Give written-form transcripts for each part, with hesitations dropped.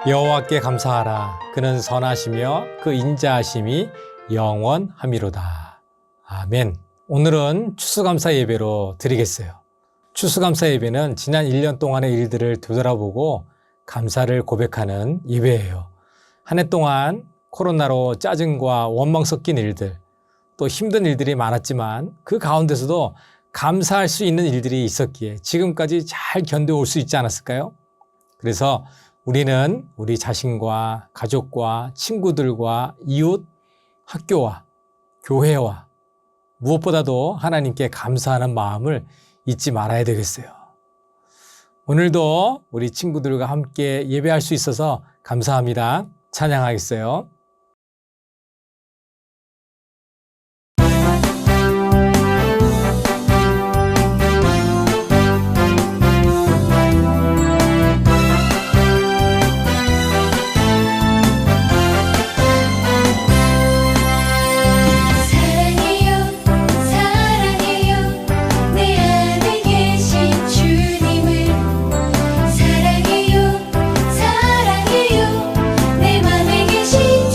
여호와께 감사하라. 그는 선하시며 그 인자하심이 영원함이로다. 아멘. 오늘은 추수감사 예배로 드리겠어요. 추수감사 예배는 지난 1년 동안의 일들을 되돌아보고 감사를 고백하는 예배예요. 한 해 동안 코로나로 짜증과 원망 섞인 일들, 또 힘든 일들이 많았지만 그 가운데서도 감사할 수 있는 일들이 있었기에 지금까지 잘 견뎌올 수 있지 않았을까요? 그래서 우리는 우리 자신과 가족과 친구들과 이웃, 학교와 교회와 무엇보다도 하나님께 감사하는 마음을 잊지 말아야 되겠어요. 오늘도 우리 친구들과 함께 예배할 수 있어서 감사합니다. 찬양하겠어요. 사랑해요, 사랑해요, 내 맘에 계신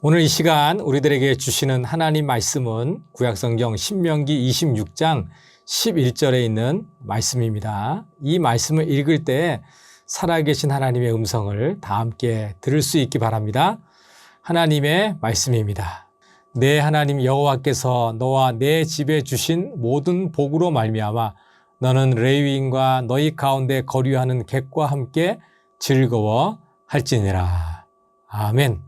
오늘 이 시간 우리들에게 주시는 하나님 말씀은 구약성경 신명기 26장 11절에 있는 말씀입니다. 이 말씀을 읽을 때 살아계신 하나님의 음성을 다 함께 들을 수 있기 바랍니다. 하나님의 말씀입니다. 내 하나님 여호와께서 너와 내 집에 주신 모든 복으로 말미암아 너는 레위인과 너희 가운데 거류하는 객과 함께 즐거워할지니라. 아멘.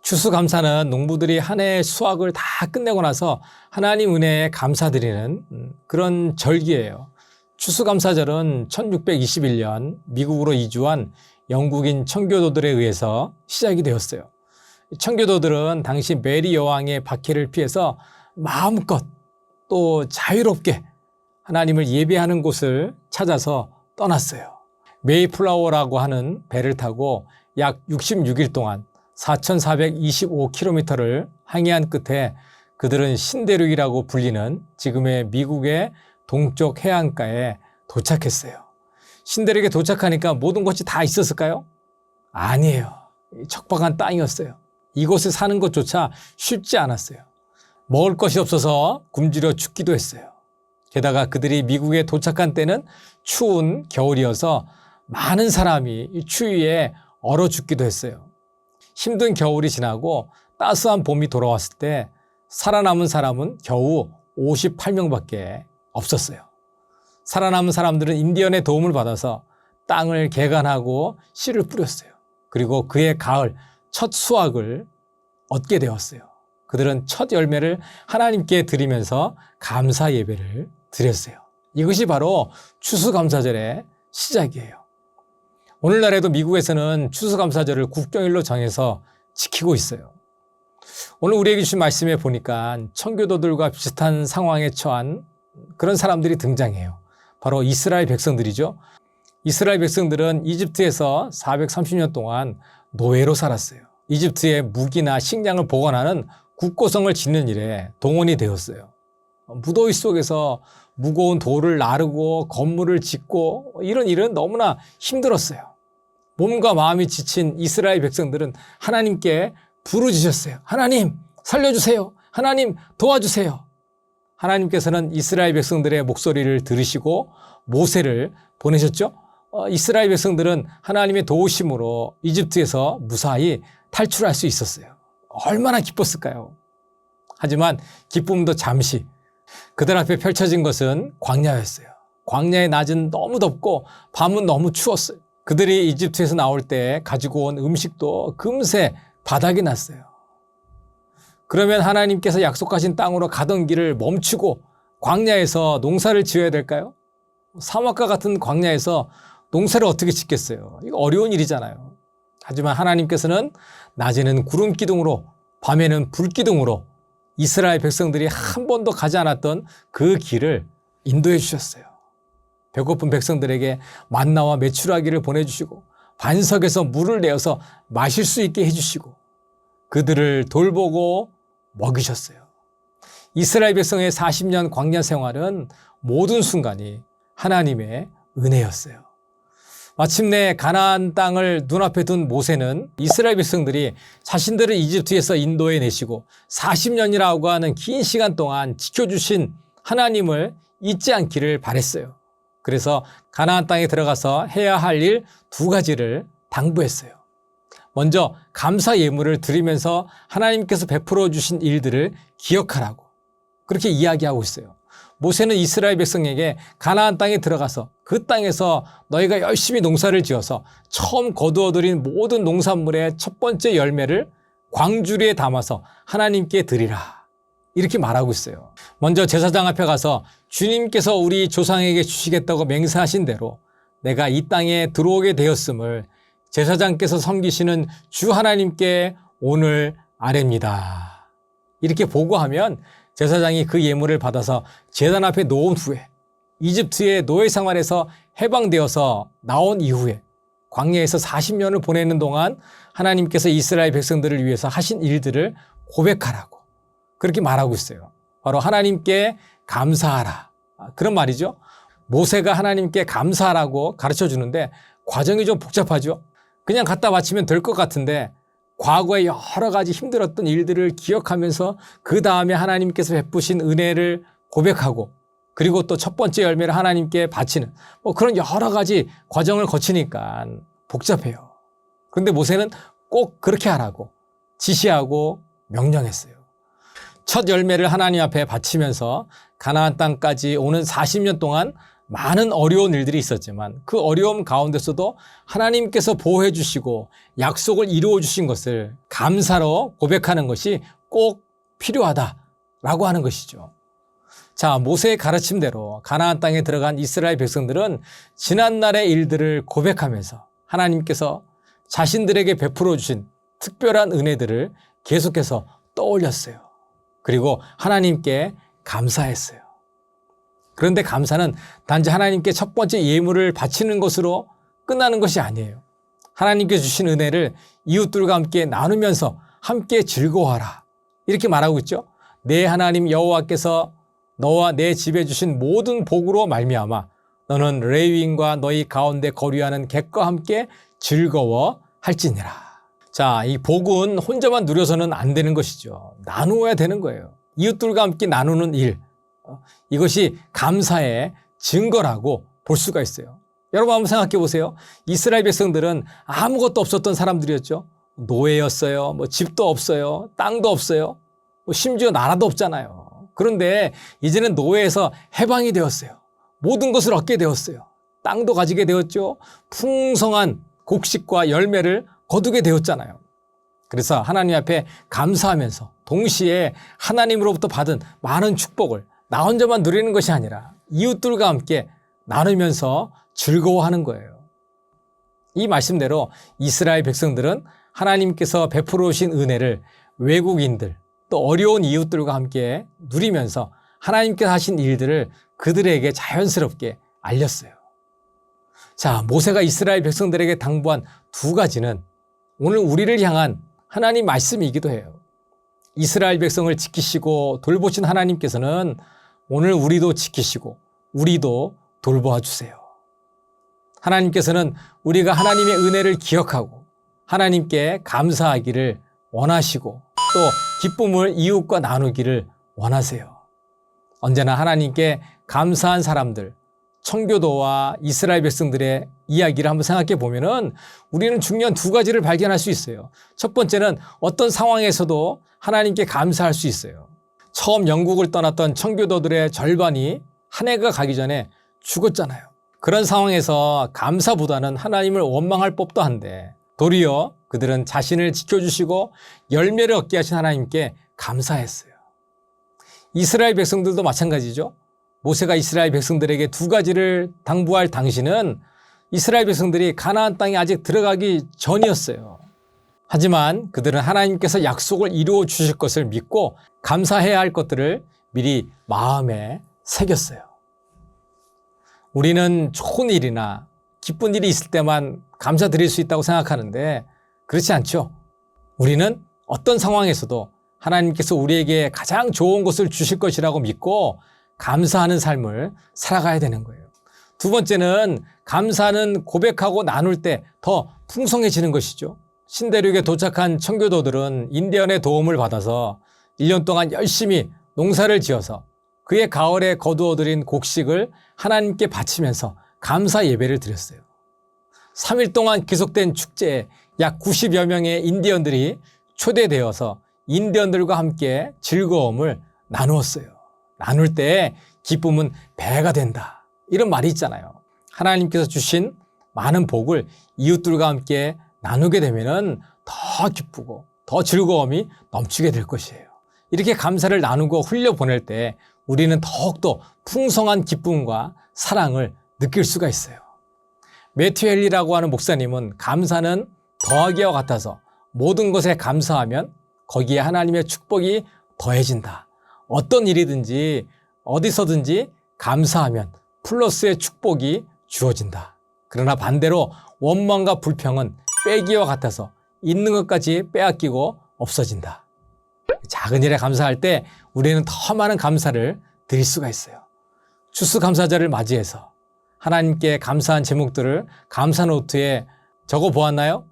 추수감사는 농부들이 한 해의 수확을 다 끝내고 나서 하나님 은혜에 감사드리는 그런 절기예요. 추수감사절은 1621년 미국으로 이주한 영국인 청교도들에 의해서 시작이 되었어요. 청교도들은 당시 메리 여왕의 박해를 피해서 마음껏 또 자유롭게 하나님을 예배하는 곳을 찾아서 떠났어요. 메이플라워라고 하는 배를 타고 약 66일 동안 4,425km를 항해한 끝에 그들은 신대륙이라고 불리는 지금의 미국의 동쪽 해안가에 도착했어요. 신대륙에 도착하니까 모든 것이 다 있었을까요? 아니에요. 척박한 땅이었어요. 이곳에 사는 것조차 쉽지 않았어요. 먹을 것이 없어서 굶주려 죽기도 했어요. 게다가 그들이 미국에 도착한 때는 추운 겨울이어서 많은 사람이 추위에 얼어 죽기도 했어요. 힘든 겨울이 지나고 따스한 봄이 돌아왔을 때 살아남은 사람은 겨우 58명밖에 없었어요. 살아남은 사람들은 인디언의 도움을 받아서 땅을 개간하고 씨를 뿌렸어요. 그리고 그해 가을 첫 수확을 얻게 되었어요. 그들은 첫 열매를 하나님께 드리면서 감사 예배를 드렸어요. 이것이 바로 추수감사절의 시작이에요. 오늘날에도 미국에서는 추수감사절을 국경일로 정해서 지키고 있어요. 오늘 우리에게 주신 말씀에 보니까 청교도들과 비슷한 상황에 처한 그런 사람들이 등장해요. 바로 이스라엘 백성들이죠. 이스라엘 백성들은 이집트에서 430년 동안 노예로 살았어요. 이집트의 무기나 식량을 보관하는 국고성을 짓는 일에 동원이 되었어요. 무더위 속에서 무거운 돌을 나르고 건물을 짓고 이런 일은 너무나 힘들었어요. 몸과 마음이 지친 이스라엘 백성들은 하나님께 부르짖었어요. 하나님 살려주세요. 하나님 도와주세요. 하나님께서는 이스라엘 백성들의 목소리를 들으시고 모세를 보내셨죠. 이스라엘 백성들은 하나님의 도우심으로 이집트에서 무사히 탈출할 수 있었어요. 얼마나 기뻤을까요? 하지만 기쁨도 잠시. 그들 앞에 펼쳐진 것은 광야였어요. 광야의 낮은 너무 덥고 밤은 너무 추웠어요. 그들이 이집트에서 나올 때 가지고 온 음식도 금세 바닥이 났어요. 그러면 하나님께서 약속하신 땅으로 가던 길을 멈추고 광야에서 농사를 지어야 될까요? 사막과 같은 광야에서 농사를 어떻게 짓겠어요? 이거 어려운 일이잖아요. 하지만 하나님께서는 낮에는 구름 기둥으로 밤에는 불 기둥으로 이스라엘 백성들이 한 번도 가지 않았던 그 길을 인도해 주셨어요. 배고픈 백성들에게 만나와 메추라기를 보내주시고 반석에서 물을 내어서 마실 수 있게 해주시고 그들을 돌보고 먹이셨어요. 이스라엘 백성의 40년 광야 생활은 모든 순간이 하나님의 은혜였어요. 마침내 가나안 땅을 눈앞에 둔 모세는 이스라엘 백성들이 자신들을 이집트에서 인도해 내시고 40년이라고 하는 긴 시간 동안 지켜주신 하나님을 잊지 않기를 바랬어요. 그래서 가나안 땅에 들어가서 해야 할 일 두 가지를 당부했어요. 먼저 감사 예물을 드리면서 하나님께서 베풀어 주신 일들을 기억하라고 그렇게 이야기하고 있어요. 모세는 이스라엘 백성에게 가나안 땅에 들어가서 그 땅에서 너희가 열심히 농사를 지어서 처음 거두어들인 모든 농산물의 첫 번째 열매를 광주리에 담아서 하나님께 드리라. 이렇게 말하고 있어요. 먼저 제사장 앞에 가서 주님께서 우리 조상에게 주시겠다고 맹세하신 대로 내가 이 땅에 들어오게 되었음을 제사장께서 섬기시는 주 하나님께 오늘 아뢰입니다. 이렇게 보고하면 제사장이 그 예물을 받아서 제단 앞에 놓은 후에 이집트의 노예 생활에서 해방되어서 나온 이후에 광야에서 40년을 보내는 동안 하나님께서 이스라엘 백성들을 위해서 하신 일들을 고백하라고 그렇게 말하고 있어요. 바로 하나님께 감사하라. 그런 말이죠. 모세가 하나님께 감사하라고 가르쳐 주는데 과정이 좀 복잡하죠. 그냥 갖다 바치면 될 것 같은데 과거에 여러 가지 힘들었던 일들을 기억하면서 그 다음에 하나님께서 베푸신 은혜를 고백하고 그리고 또 첫 번째 열매를 하나님께 바치는 그런 여러 가지 과정을 거치니까 복잡해요. 그런데 모세는 꼭 그렇게 하라고 지시하고 명령했어요. 첫 열매를 하나님 앞에 바치면서 가나안 땅까지 오는 40년 동안 많은 어려운 일들이 있었지만 그 어려움 가운데서도 하나님께서 보호해 주시고 약속을 이루어 주신 것을 감사로 고백하는 것이 꼭 필요하다라고 하는 것이죠. 자, 모세의 가르침대로 가나안 땅에 들어간 이스라엘 백성들은 지난날의 일들을 고백하면서 하나님께서 자신들에게 베풀어 주신 특별한 은혜들을 계속해서 떠올렸어요. 그리고 하나님께 감사했어요. 그런데 감사는 단지 하나님께 첫 번째 예물을 바치는 것으로 끝나는 것이 아니에요. 하나님께 주신 은혜를 이웃들과 함께 나누면서 함께 즐거워하라. 이렇게 말하고 있죠. 내 하나님 여호와께서 너와 내 집에 주신 모든 복으로 말미암아 너는 레위인과 너희 가운데 거류하는 객과 함께 즐거워할지니라. 자, 이 복은 혼자만 누려서는 안 되는 것이죠. 나누어야 되는 거예요. 이웃들과 함께 나누는 일. 이것이 감사의 증거라고 볼 수가 있어요. 여러분 한번 생각해 보세요. 이스라엘 백성들은 아무것도 없었던 사람들이었죠. 노예였어요. 집도 없어요. 땅도 없어요. 심지어 나라도 없잖아요. 그런데 이제는 노예에서 해방이 되었어요. 모든 것을 얻게 되었어요. 땅도 가지게 되었죠. 풍성한 곡식과 열매를 거두게 되었잖아요. 그래서 하나님 앞에 감사하면서 동시에 하나님으로부터 받은 많은 축복을 나 혼자만 누리는 것이 아니라 이웃들과 함께 나누면서 즐거워하는 거예요. 이 말씀대로 이스라엘 백성들은 하나님께서 베풀어 오신 은혜를 외국인들 또 어려운 이웃들과 함께 누리면서 하나님께서 하신 일들을 그들에게 자연스럽게 알렸어요. 자, 모세가 이스라엘 백성들에게 당부한 두 가지는 오늘 우리를 향한 하나님 말씀이기도 해요. 이스라엘 백성을 지키시고 돌보신 하나님께서는 오늘 우리도 지키시고 우리도 돌보아 주세요. 하나님께서는 우리가 하나님의 은혜를 기억하고 하나님께 감사하기를 원하시고 또 기쁨을 이웃과 나누기를 원하세요. 언제나 하나님께 감사한 사람들, 청교도와 이스라엘 백성들의 이야기를 한번 생각해 보면은 우리는 중요한 두 가지를 발견할 수 있어요. 첫 번째는 어떤 상황에서도 하나님께 감사할 수 있어요. 처음 영국을 떠났던 청교도들의 절반이 한 해가 가기 전에 죽었잖아요. 그런 상황에서 감사보다는 하나님을 원망할 법도 한데 도리어 그들은 자신을 지켜주시고 열매를 얻게 하신 하나님께 감사했어요. 이스라엘 백성들도 마찬가지죠. 모세가 이스라엘 백성들에게 두 가지를 당부할 당시는 이스라엘 백성들이 가나안 땅에 아직 들어가기 전이었어요. 하지만 그들은 하나님께서 약속을 이루어 주실 것을 믿고 감사해야 할 것들을 미리 마음에 새겼어요. 우리는 좋은 일이나 기쁜 일이 있을 때만 감사드릴 수 있다고 생각하는데 그렇지 않죠. 우리는 어떤 상황에서도 하나님께서 우리에게 가장 좋은 것을 주실 것이라고 믿고 감사하는 삶을 살아가야 되는 거예요. 두 번째는 감사는 고백하고 나눌 때 더 풍성해지는 것이죠. 신대륙에 도착한 청교도들은 인디언의 도움을 받아서 1년 동안 열심히 농사를 지어서 그의 가을에 거두어들인 곡식을 하나님께 바치면서 감사 예배를 드렸어요. 3일 동안 계속된 축제에 약 90여 명의 인디언들이 초대되어서 인디언들과 함께 즐거움을 나누었어요. 나눌 때 기쁨은 배가 된다. 이런 말이 있잖아요. 하나님께서 주신 많은 복을 이웃들과 함께 나누게 되면 더 기쁘고 더 즐거움이 넘치게 될 것이에요. 이렇게 감사를 나누고 흘려보낼 때 우리는 더욱더 풍성한 기쁨과 사랑을 느낄 수가 있어요. 매튜 헨리라고 하는 목사님은 감사는 더하기와 같아서 모든 것에 감사하면 거기에 하나님의 축복이 더해진다. 어떤 일이든지 어디서든지 감사하면 플러스의 축복이 주어진다. 그러나 반대로 원망과 불평은 빼기와 같아서 있는 것까지 빼앗기고 없어진다. 작은 일에 감사할 때 우리는 더 많은 감사를 드릴 수가 있어요. 추수감사절을 맞이해서 하나님께 감사한 제목들을 감사 노트에 적어 보았나요?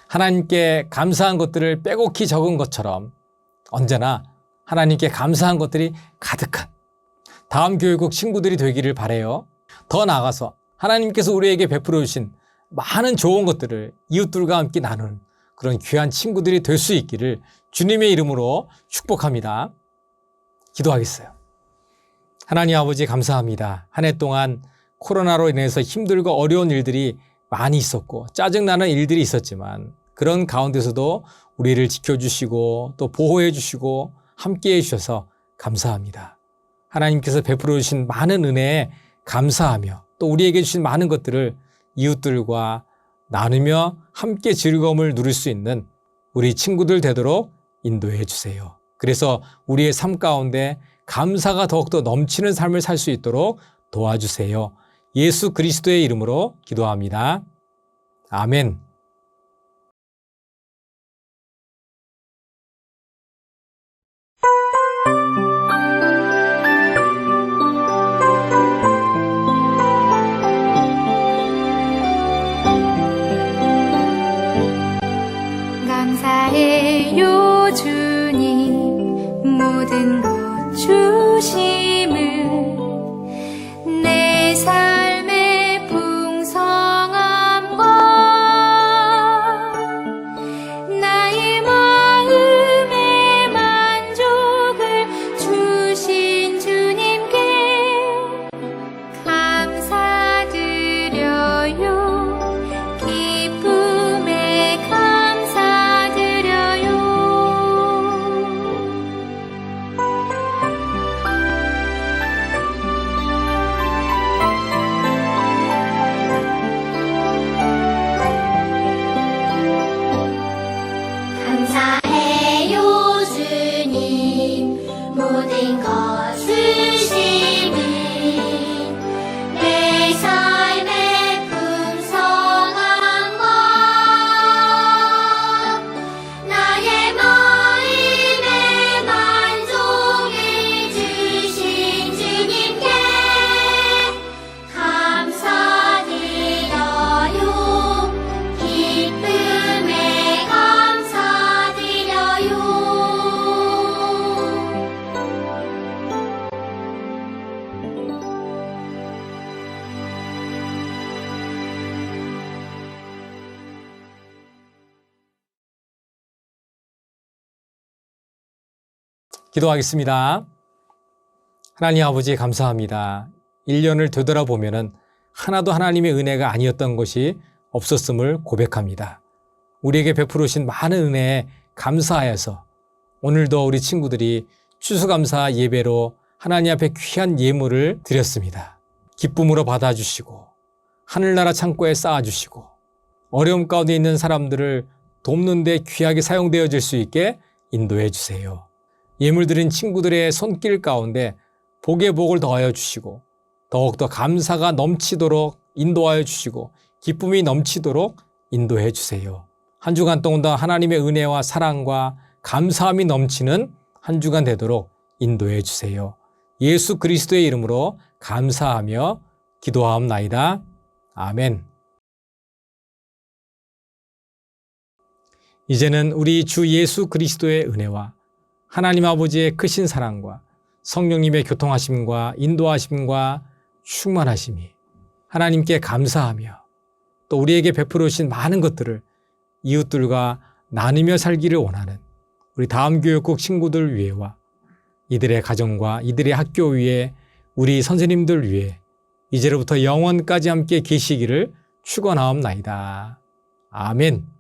하나님께 감사한 것들을 빼곡히 적은 것처럼 언제나 하나님께 감사한 것들이 가득한 다음 교회국 친구들이 되기를 바라요. 더 나아가서 하나님께서 우리에게 베풀어 주신 많은 좋은 것들을 이웃들과 함께 나누는 그런 귀한 친구들이 될 수 있기를 주님의 이름으로 축복합니다. 기도하겠어요. 하나님 아버지 감사합니다. 한 해 동안 코로나로 인해서 힘들고 어려운 일들이 많이 있었고 짜증나는 일들이 있었지만 그런 가운데서도 우리를 지켜주시고 또 보호해 주시고 함께해 주셔서 감사합니다. 하나님께서 베풀어 주신 많은 은혜에 감사하며 또 우리에게 주신 많은 것들을 이웃들과 나누며 함께 즐거움을 누릴 수 있는 우리 친구들 되도록 인도해 주세요. 그래서 우리의 삶 가운데 감사가 더욱더 넘치는 삶을 살 수 있도록 도와주세요. 예수 그리스도의 이름으로 기도합니다. 아멘. 감사해요 주님 모든 것 주심을 내 삶의 풍성함과 나의 마음의 만족을 주신 주님께 감사드려요. 기쁨에 감사드려요. 감사해요 주님 모든 것 주심을 내 삶의 풍성함과 나의 마음의 만족을 주신 주님께 감사드려요. 기쁨에 감사드려요. 기도하겠습니다. 하나님 아버지 감사합니다. 1년을 되돌아보면 하나도 하나님의 은혜가 아니었던 것이 없었음을 고백합니다. 우리에게 베풀으신 많은 은혜에 감사하여서 오늘도 우리 친구들이 추수감사 예배로 하나님 앞에 귀한 예물을 드렸습니다. 기쁨으로 받아주시고 하늘나라 창고에 쌓아주시고 어려움 가운데 있는 사람들을 돕는 데 귀하게 사용되어질 수 있게 인도해 주세요. 예물 드린 친구들의 손길 가운데 복의 복을 더하여 주시고 더욱더 감사가 넘치도록 인도하여 주시고 기쁨이 넘치도록 인도해 주세요. 한 주간 동안 하나님의 은혜와 사랑과 감사함이 넘치는 한 주간 되도록 인도해 주세요. 예수 그리스도의 이름으로 감사하며 기도하옵나이다. 아멘. 이제는 우리 주 예수 그리스도의 은혜와 하나님 아버지의 크신 사랑과 성령님의 교통하심과 인도하심과 충만하심이 하나님께 감사하며 또 우리에게 베풀어 주신 많은 것들을 이웃들과 나누며 살기를 원하는 우리 다음 교육국 친구들 위해와 이들의 가정과 이들의 학교 위에 우리 선생님들 위해 이제로부터 영원까지 함께 계시기를 축원하옵나이다. 아멘.